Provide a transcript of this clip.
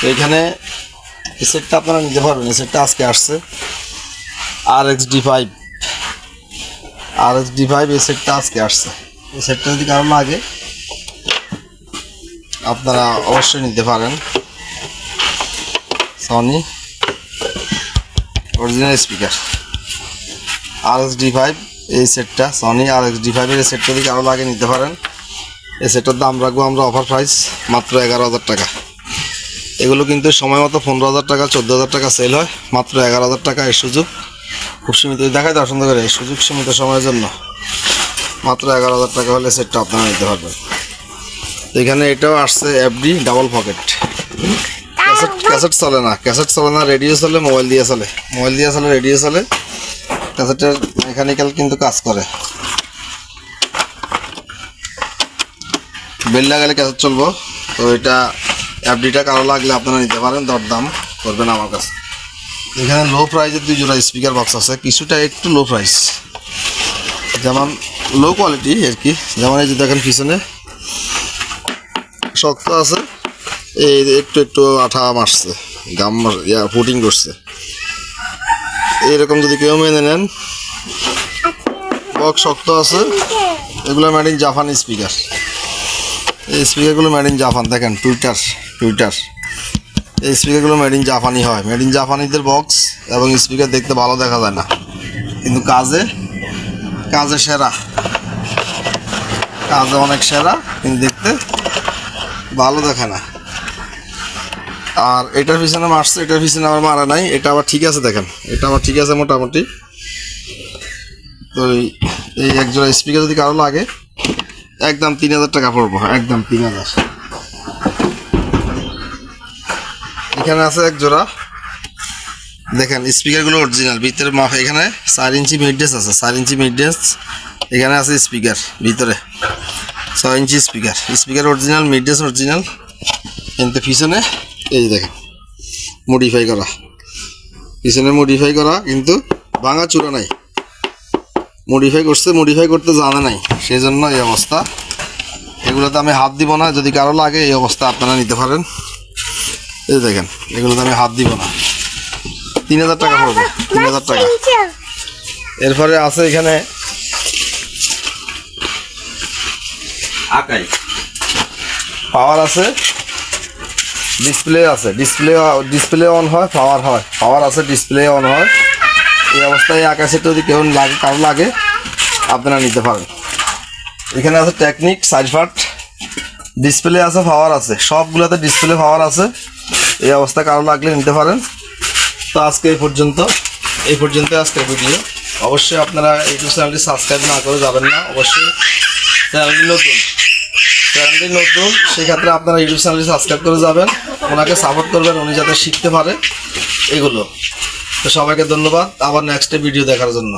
তো এখানে এই সেটটা আপনারা নিতে পারবেন। এই সেটটা আজকে আসছে RXD5 এই সেটটা আজকে আসছে। এই সেটটা যদি কারো লাগে আপনারা অবশ্যই নিতে পারেন। সনি অরিজিনাল স্পিকার RXD5 এই সেটটা, সনি RXD5 এর সেটটা যদি কারো লাগে নিতে পারেন। এই সেটটার দাম রাখবো আমরা অফার প্রাইস মাত্র 11,000 টাকা। এগুলো কিন্তু সময় মতো 15,000 টাকা 14,000 টাকা সেল হয়, মাত্র 11,000 টাকা। এই সুযোগ খুব সীমিত, দেখায় দর্শন করে, এই সুযোগ সীমিত সময়ের জন্য মাত্র 11,000 টাকা হলে সেটটা আপনারা নিতে পারবেন। এখানে এটাও আসছে FD ডাবল পকেট। ক্যাসেট চলে না, রেডিও চলে, মোবাইল দিয়ে চলে, রেডিও চলে। ক্যাসেটের মেকানিক্যাল কিন্তু কাজ করে, বেল লাগালে ক্যাসেট চলবো। তো এটা FDটা কারো লাগলে আপনারা নিতে পারেন, দরদাম করবেন আমার কাছে। এখানে লো প্রাইসের 2 জোড়া স্পিকার বক্স আছে, কিছুটা একটু লো প্রাইস, যেমন লো কোয়ালিটি আর কি। যেমন এই যে দেখেন পিছনে শক্ত আছে, এই একটু আঠা মারছে, গাম ফুটিং করছে। এইরকম যদি কেউ মেনে নেন, বক্স শক্ত আছে, এগুলো মেড ইন জাপান স্পিকার। এই স্পিকারগুলো মেড ইন জাপান, দেখেন টুইটার এই স্পিকারগুলো মেড ইন জাপানি হয়। মেড ইন জাপানিদের বক্স এবং স্পিকার দেখতে ভালো দেখা যায় না, কিন্তু কাজে সেরা, কাজে অনেক সেরা, কিন্তু দেখতে ভালো দেখে না। আর এটার পিছনে মারছে, এটার পিছনে আমার মারা নাই, এটা আবার ঠিক আছে। দেখেন এটা আবার ঠিক আছে মোটামুটি। তো এই একজোড়া স্পিকার যদি কারো লাগে একদম 3,000 টাকা পড়বো, একদম 3,000। এখানে আছে এক জোড়া, দেখেন স্পিকারগুলো অরিজিনাল, ভিতরে এখানে 4 ইঞ্চি মিডডেস আছে, 4 ইঞ্চি মিডডেস। এখানে আছে স্পিকার ভিতরে 6 ইঞ্চি স্পিকার অরিজিনাল, মিডডেস অরিজিনাল, কিন্তু পিছনে এই দেখেন মডিফাই করা, পিছনে মডিফাই করা, কিন্তু ভাঙা চূড়া নাই, মডিফাই করতে জানা নাই, সেই জন্য এই অবস্থা। এগুলোতে আমি হাত দিব না, যদি কারো লাগে এই অবস্থা আপনারা নিতে পারেন। এই দেখেন এগুলোতে আমি হাত দিব না, 3,000 টাকা পড়বে, 3,000 টাকা। এরপরে আছে এখানে আকাই পাওয়ার আছে, ডিসপ্লে অন হয়, পাওয়ার আছে, ডিসপ্লে অন হয়। এই অবস্থায় আকাশে যদি কেউ লাগে, কারো লাগে আপনারা নিতে পারেন। এখানে আছে টেকনিক সাইডফার্ট, ডিসপ্লে আছে, পাওয়ার আছে, সবগুলোতে ডিসপ্লে পাওয়ার আছে। এই অবস্থা কারো লাগলে নিতে পারেন। তো আজকে এই পর্যন্ত আজকের ভিডিও। অবশ্যই আপনারা ইউটিউব চ্যানেলটি সাবস্ক্রাইব না করে যাবেন না, অবশ্যই চ্যানেলটি নতুন, সেক্ষেত্রে আপনারা ইউটিউব চ্যানেলটি সাবস্ক্রাইব করে যাবেন, ওনাকে সাপোর্ট করবেন, উনি যাতে শিখতে পারে এগুলো। তো সবাইকে ধন্যবাদ, আবার নেক্সট ভিডিও দেখার জন্য।